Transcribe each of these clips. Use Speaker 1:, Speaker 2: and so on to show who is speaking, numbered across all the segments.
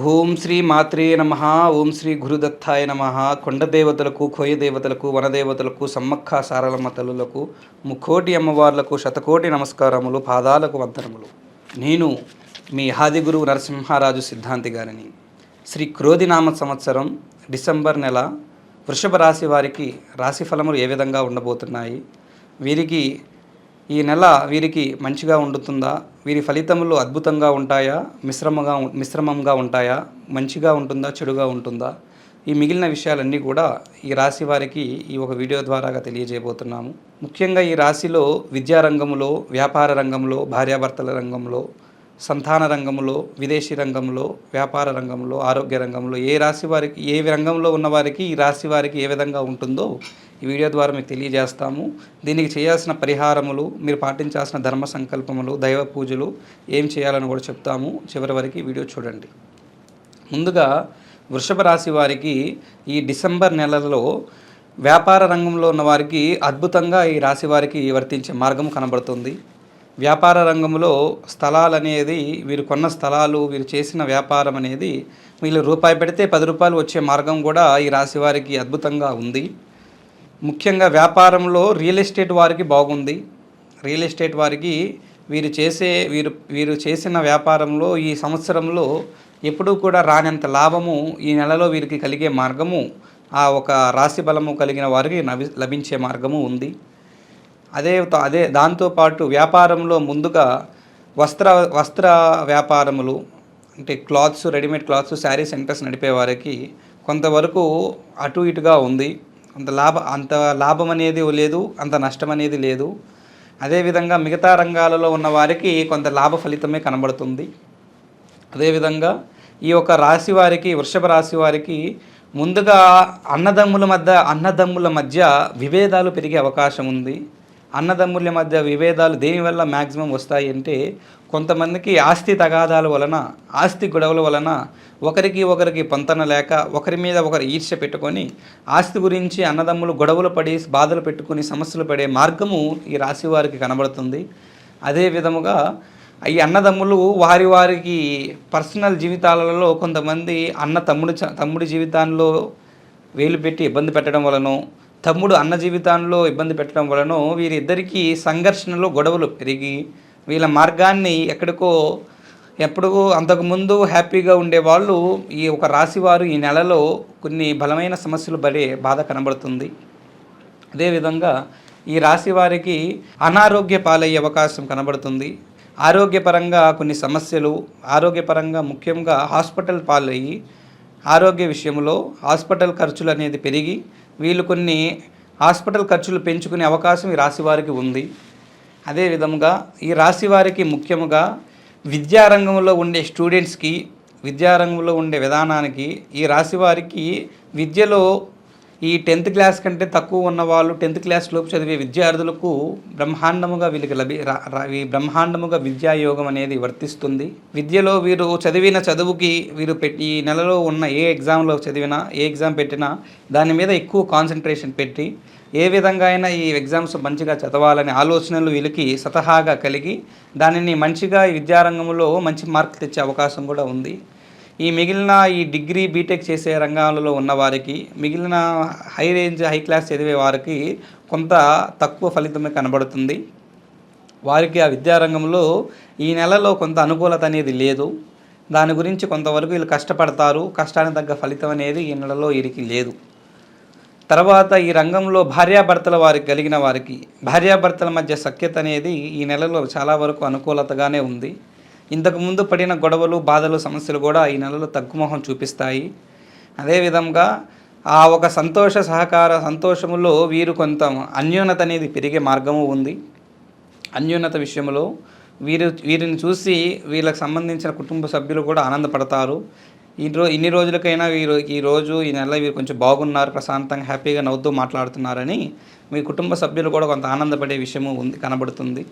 Speaker 1: ఓం శ్రీ మాత్రే నమః. ఓం శ్రీ గురుదత్తాయ నమః. కొండ దేవతలకు, కోయ దేవతలకు, వనదేవతలకు, సమ్మక్క సారలమ్మ తల్లులకు, ముక్కోటి అమ్మవార్లకు శతకోటి నమస్కారములు, పాదాలకు వందనములు. నేను మీ ఆదిగురువు నరసింహారాజు సిద్ధాంతి గారిని. శ్రీ క్రోధినామ సంవత్సరం డిసెంబర్ నెల వృషభ రాశి వారికి రాశి ఫలములు ఏ విధంగా ఉండబోతున్నాయి, వీరికి ఈ నెల వీరికి మంచిగా ఉండుతుందా, వీరి ఫలితములు అద్భుతంగా ఉంటాయా, మిశ్రమంగా ఉంటాయా, మంచిగా ఉంటుందా, చెడుగా ఉంటుందా, ఈ మిగిలిన విషయాలన్నీ కూడా ఈ రాశి వారికి ఈ ఒక వీడియో ద్వారాగా తెలియజేయబోతున్నాము. ముఖ్యంగా ఈ రాశిలో విద్యారంగంలో, వ్యాపార రంగంలో, భార్యాభర్తల రంగంలో, సంతాన రంగంలో, విదేశీ రంగంలో, వ్యాపార రంగంలో, ఆరోగ్య రంగంలో ఏ రాశి వారికి ఏ రంగంలో ఉన్నవారికి ఈ రాశి వారికి ఏ విధంగా ఉంటుందో ఈ వీడియో ద్వారా మీకు తెలియజేస్తాము. దీనికి చేయాల్సిన పరిహారములు, మీరు పాటించాల్సిన ధర్మ సంకల్పములు, దైవ పూజలు ఏం చేయాలని కూడా చెప్తాము. చివరి వరకు వీడియో చూడండి. ముందుగా వృషభ రాశి వారికి ఈ డిసెంబర్ నెలలో వ్యాపార రంగంలో ఉన్న వారికి అద్భుతంగా ఈ రాశి వారికి వర్తించే మార్గం కనబడుతుంది. వ్యాపార రంగంలో స్థలాలు అనేది, వీరు కొన్న స్థలాలు, వీరు చేసిన వ్యాపారం అనేది వీళ్ళు రూపాయి పెడితే 10 రూపాయలు వచ్చే మార్గం కూడా ఈ రాశి వారికి అద్భుతంగా ఉంది. ముఖ్యంగా వ్యాపారంలో రియల్ ఎస్టేట్ వారికి బాగుంది. రియల్ ఎస్టేట్ వారికి వీరు చేసిన వ్యాపారంలో ఈ సంవత్సరంలో ఎప్పుడూ కూడా రానంత లాభము ఈ నెలలో వీరికి కలిగే మార్గము ఆ ఒక రాశి బలము కలిగిన వారికి లభించే మార్గము ఉంది. అదే దాంతోపాటు వ్యాపారంలో ముందుగా వస్త్ర వ్యాపారములు అంటే clothes, readymade clothes, sari centres నడిపే వారికి కొంతవరకు అటు ఇటుగా ఉంది. అంత లాభం అనేది లేదు, అంత నష్టం అనేది లేదు. అదేవిధంగా మిగతా రంగాలలో ఉన్న వారికి కొంత లాభ ఫలితమే కనబడుతుంది. అదేవిధంగా ఈ యొక్క రాశి వారికి, వృషభ రాశి వారికి ముందుగా అన్నదమ్ముల మధ్య విభేదాలు పెరిగే అవకాశం ఉంది. అన్నదమ్ముల మధ్య విభేదాలు దేనివల్ల మ్యాక్సిమం వస్తాయి అంటే, కొంతమందికి ఆస్తి తగాదాల వలన, ఆస్తి గొడవల వలన ఒకరికి పొంతన లేక ఒకరి మీద ఒకరు ఈర్ష్య పెట్టుకొని ఆస్తి గురించి అన్నదమ్ములు గొడవలు పడి బాధలు పెట్టుకుని సమస్యలు పడే మార్గము ఈ రాశి వారికి కనబడుతుంది. అదే విధముగా ఈ అన్నదమ్ములు వారికి పర్సనల్ జీవితాలలో కొంతమంది తమ్ముడి జీవితాల్లో వేలు పెట్టి ఇబ్బంది పెట్టడం వలన, తమ్ముడు అన్న జీవితాల్లో ఇబ్బంది పెట్టడం వలన వీరిద్దరికీ సంఘర్షణలో గొడవలు పెరిగి వీళ్ళ మార్గాన్ని ఎప్పుడూ అంతకుముందు హ్యాపీగా ఉండేవాళ్ళు ఈ ఒక రాశివారు ఈ నెలలో కొన్ని బలమైన సమస్యలు పడే బాధ కనబడుతుంది. అదేవిధంగా ఈ రాశి వారికి అనారోగ్య పాలయ్యే అవకాశం కనబడుతుంది. ఆరోగ్యపరంగా కొన్ని సమస్యలు, ఆరోగ్యపరంగా ముఖ్యంగా హాస్పిటల్ పాలయ్యి ఆరోగ్య విషయంలో హాస్పిటల్ ఖర్చులు అనేది పెరిగి వీళ్ళు కొన్ని హాస్పిటల్ ఖర్చులు పెంచుకునే అవకాశం ఈ రాశి వారికి ఉంది. అదేవిధంగా ఈ రాశి వారికి ముఖ్యంగా విద్యారంగంలో ఉండే స్టూడెంట్స్కి, విద్యారంగంలో ఉండే విధానానికి ఈ రాశి వారికి విద్యలో ఈ 10th క్లాస్ కంటే తక్కువ ఉన్న వాళ్ళు 10th క్లాస్ లోపు చదివే విద్యార్థులకు బ్రహ్మాండముగా బ్రహ్మాండముగా విద్యాయోగం అనేది వర్తిస్తుంది. విద్యలో వీరు చదివిన చదువుకి ఈ నెలలో ఉన్న ఏ ఎగ్జామ్ పెట్టినా దాని మీద ఎక్కువ కాన్సన్ట్రేషన్ పెట్టి ఏ విధంగా అయినా ఈ ఎగ్జామ్స్ మంచిగా చదవాలనే ఆలోచనలు వీళ్ళకి స్వతహాగా కలిగి దానిని మంచిగా ఈ విద్యారంగంలో మంచి మార్కులు తెచ్చే అవకాశం కూడా ఉంది. ఈ మిగిలిన ఈ డిగ్రీ, బీటెక్ చేసే రంగాలలో ఉన్నవారికి, మిగిలిన హై క్లాస్ చదివే వారికి కొంత తక్కువ ఫలితమే కనబడుతుంది. వారికి ఆ విద్యారంగంలో ఈ నెలలో కొంత అనుకూలత అనేది లేదు. దాని గురించి కొంతవరకు వీళ్ళు కష్టపడతారు. కష్టానికి తగ్గ ఫలితం అనేది ఈ నెలలో వీరికి లేదు. తర్వాత ఈ రంగంలో భార్యాభర్తల మధ్య సఖ్యత అనేది ఈ నెలలో చాలా వరకు అనుకూలతగానే ఉంది. ఇంతకుముందు పడిన గొడవలు, బాధలు, సమస్యలు కూడా ఈ నెలలో తగ్గుముఖం చూపిస్తాయి. అదేవిధంగా ఆ ఒక సంతోషములో వీరు కొంత అన్యోన్యత అనేది పెరిగే మార్గము ఉంది. అన్యోన్యత విషయంలో వీరిని చూసి వీళ్ళకి సంబంధించిన కుటుంబ సభ్యులు కూడా ఆనందపడతారు. ఇన్ని రోజులకైనా ఈ నెల వీరు కొంచెం బాగున్నారు, ప్రశాంతంగా హ్యాపీగా నవ్వుతూ మాట్లాడుతున్నారని మీ కుటుంబ సభ్యులు కూడా కొంత ఆనందపడే విషయము కనబడుతుంది.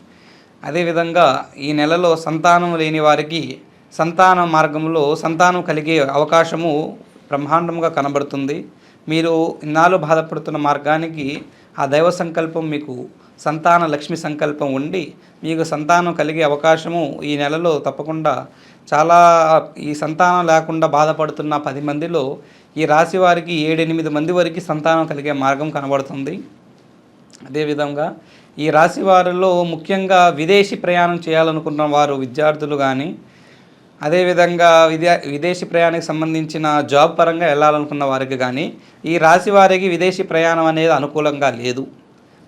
Speaker 1: అదేవిధంగా ఈ నెలలో సంతానం లేని వారికి సంతాన మార్గంలో సంతానం కలిగే అవకాశము బ్రహ్మాండంగా కనబడుతుంది. మీరు ఇన్నాళ్ళు బాధపడుతున్న మార్గానికి ఆ దైవ సంకల్పం, మీకు సంతాన లక్ష్మి సంకల్పం ఉండి మీకు సంతానం కలిగే అవకాశము ఈ నెలలో తప్పకుండా చాలా ఈ సంతానం లేకుండా బాధపడుతున్న 10 మందిలో ఈ రాశి వారికి 7-8 మంది వరకు సంతానం కలిగే మార్గం కనబడుతుంది. అదేవిధంగా ఈ రాశి వారిలో ముఖ్యంగా విదేశీ ప్రయాణం చేయాలనుకున్న వారు విద్యార్థులు కానీ, అదేవిధంగా విదేశీ ప్రయాణానికి సంబంధించిన జాబ్ పరంగా వెళ్ళాలనుకున్న వారికి కానీ ఈ రాశి వారికి విదేశీ ప్రయాణం అనేది అనుకూలంగా లేదు.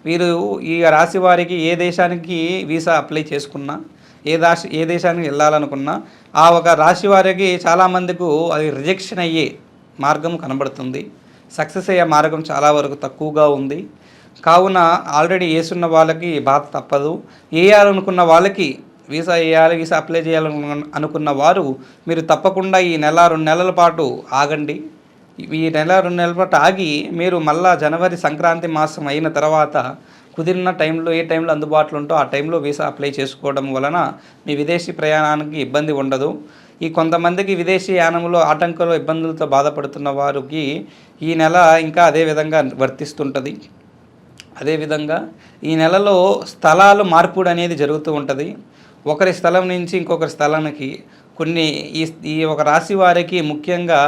Speaker 1: వీరు ఈ రాశి వారికి ఏ దేశానికి వీసా అప్లై చేసుకున్నా, ఏ దేశానికి వెళ్ళాలనుకున్నా ఆ ఒక రాశి వారికి చాలామందికి అది రిజెక్షన్ అయ్యే మార్గం కనబడుతుంది. సక్సెస్ అయ్యే మార్గం చాలా వరకు తక్కువగా ఉంది. కావున ఆల్రెడీ వేసున్న వాళ్ళకి బాధ తప్పదు. వేయాలనుకున్న వాళ్ళకి వీసా వేయాలి, వీసా అప్లై చేయాలనుకున్న వారు మీరు తప్పకుండా ఈ నెల 2 నెలల పాటు ఆగండి. ఈ నెల 2 నెలల పాటు ఆగి మీరు మళ్ళా జనవరి సంక్రాంతి మాసం అయిన తర్వాత కుదిరిన టైంలో ఏ టైంలో అందుబాటులో ఉంటో ఆ టైంలో వీసా అప్లై చేసుకోవడం వలన మీ విదేశీ ప్రయాణానికి ఇబ్బంది ఉండదు. ఈ కొంతమందికి విదేశీ యానంలో ఆటంకాలు ఇబ్బందులతో బాధపడుతున్న వారికి ఈ నెల ఇంకా అదే విధంగా వర్తిస్తుంటుంది. అదేవిధంగా ఈ నెలలో స్థలాలు మార్పుడు అనేది జరుగుతూ ఉంటుంది. ఒకరి స్థలం నుంచి ఇంకొకరి స్థలానికి కొన్ని ఈ ఒక రాశి వారికి ముఖ్యంగా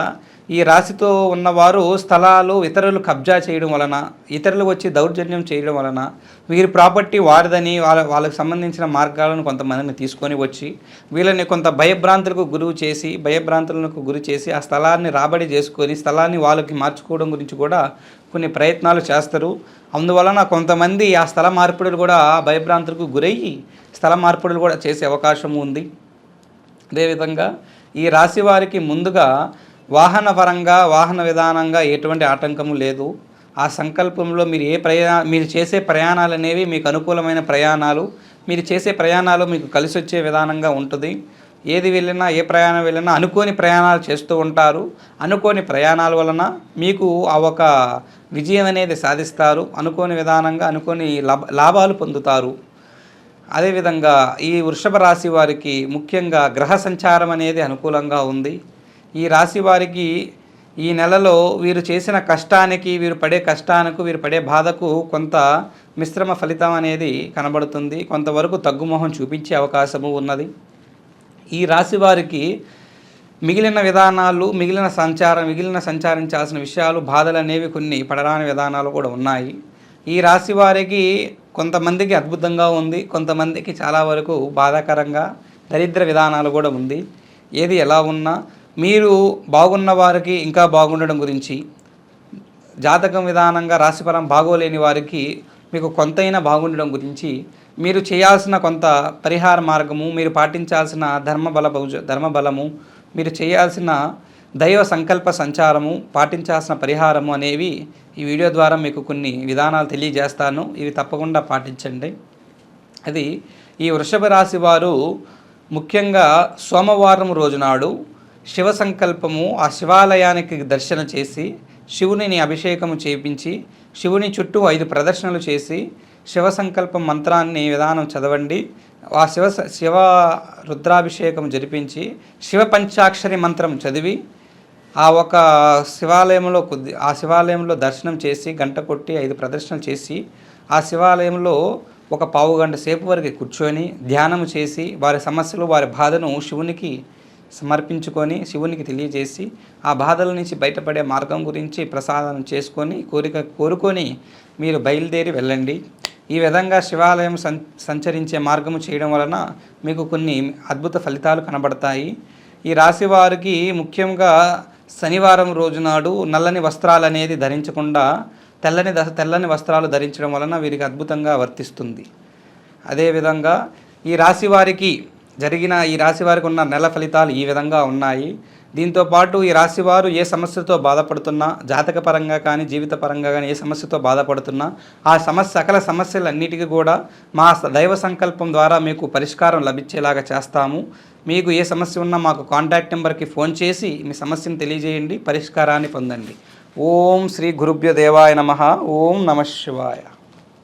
Speaker 1: ఈ రాశితో ఉన్నవారు స్థలాలు ఇతరులు కబ్జా చేయడం వలన, ఇతరులు వచ్చి దౌర్జన్యం చేయడం వలన వీరి ప్రాపర్టీ వారిదని వాళ్ళకి సంబంధించిన మార్గాలను కొంతమందిని తీసుకొని వచ్చి వీళ్ళని కొంత భయభ్రాంతులకు గురి చేసి ఆ స్థలాన్ని రాబడి చేసుకొని స్థలాన్ని వాళ్ళకి మార్చుకోవడం గురించి కూడా కొన్ని ప్రయత్నాలు చేస్తారు. అందువలన కొంతమంది ఆ స్థల మార్పిడులు కూడా భయభ్రాంతులకు గురయ్యి స్థల మార్పిడులు కూడా చేసే అవకాశం ఉంది. అదేవిధంగా ఈ రాశి వారికి ముందుగా వాహన విధానంగా ఎటువంటి ఆటంకము లేదు. ఆ సంకల్పంలో మీరు చేసే ప్రయాణాలు అనేవి మీకు అనుకూలమైన ప్రయాణాలు, మీరు చేసే ప్రయాణాలు మీకు కలిసి వచ్చే విధానంగా ఉంటుంది. ఏది వెళ్ళినా ఏ ప్రయాణం వెళ్ళినా అనుకోని ప్రయాణాలు చేస్తూ ఉంటారు. అనుకోని ప్రయాణాల వలన మీకు ఆ ఒక విజయం అనేది సాధిస్తారు. అనుకోని విధానంగా అనుకోని లాభాలు పొందుతారు. అదేవిధంగా ఈ వృషభ రాశి వారికి ముఖ్యంగా గ్రహ సంచారం అనేది అనుకూలంగా ఉంది. ఈ రాశి వారికి ఈ నెలలో వీరు చేసిన కష్టానికి, వీరు పడే బాధకు కొంత మిశ్రమ ఫలితం అనేది కనబడుతుంది. కొంతవరకు తగ్గుమొహం చూపించే అవకాశము ఉన్నది. ఈ రాశి వారికి మిగిలిన సంచారించాల్సిన విషయాలు, బాధలు అనేవి కొన్ని పడరాని విధానాలు కూడా ఉన్నాయి. ఈ రాశి వారికి కొంతమందికి అద్భుతంగా ఉంది, కొంతమందికి చాలా వరకు బాధాకరంగా దరిద్ర విధానాలు కూడా ఉంది. ఏది ఎలా ఉన్నా మీరు బాగున్న వారికి ఇంకా బాగుండడం గురించి, జాతకం విధానంగా రాశిఫలం బాగోలేని వారికి మీకు కొంతైనా బాగుండడం గురించి మీరు చేయాల్సిన కొంత పరిహార మార్గము, మీరు పాటించాల్సిన ధర్మబలము, మీరు చేయాల్సిన దైవ సంకల్ప సంచారము, పాటించాల్సిన పరిహారము అనేవి ఈ వీడియో ద్వారా మీకు కొన్ని విధానాలు తెలియజేస్తాను. ఇవి తప్పకుండా పాటించండి. అది ఈ వృషభ రాశి వారు ముఖ్యంగా సోమవారం రోజునాడు శివ సంకల్పము ఆ శివాలయానికి దర్శన చేసి శివుని అభిషేకము చేయించి శివుని చుట్టూ 5 ప్రదర్శనలు చేసి శివ సంకల్పం మంత్రాన్ని విధానం చదవండి. ఆ శివ రుద్రాభిషేకం జరిపించి శివ పంచాక్షరి మంత్రం చదివి ఆ శివాలయంలో దర్శనం చేసి గంట కొట్టి 5 ప్రదర్శనలు చేసి ఆ శివాలయంలో ఒక పావు గంట సేపు వరకు కూర్చొని ధ్యానం చేసి వారి సమస్యలు, వారి బాధను శివునికి సమర్పించుకొని శివునికి తెలియజేసి ఆ బాధల నుంచి బయటపడే మార్గం గురించి ప్రసాదం చేసుకొని కోరుకొని మీరు బయలుదేరి వెళ్ళండి. ఈ విధంగా శివాలయం సంచరించే మార్గము చేయడం వలన మీకు కొన్ని అద్భుత ఫలితాలు కనబడతాయి. ఈ రాశి వారికి ముఖ్యంగా శనివారం రోజునాడు నల్లని వస్త్రాలు అనేది ధరించకుండా తెల్లని వస్త్రాలు ధరించడం వలన వీరికి అద్భుతంగా వర్తిస్తుంది. అదేవిధంగా ఈ రాశి వారికి ఉన్న నెల ఫలితాలు ఈ విధంగా ఉన్నాయి. దీంతోపాటు ఈ రాశివారు ఏ సమస్యతో బాధపడుతున్నా, జాతకపరంగా కానీ జీవితపరంగా కానీ ఏ సమస్యతో బాధపడుతున్నా ఆ సకల సమస్యలన్నిటికీ కూడా మా దైవ సంకల్పం ద్వారా మీకు పరిష్కారం లభించేలాగా చేస్తాము. మీకు ఏ సమస్య ఉన్నా మాకు కాంటాక్ట్ నెంబర్కి ఫోన్ చేసి మీ సమస్యను తెలియజేయండి, పరిష్కారాన్ని పొందండి. ఓం శ్రీ గురుభ్యో దేవాయ నమః. ఓం నమః శివాయ.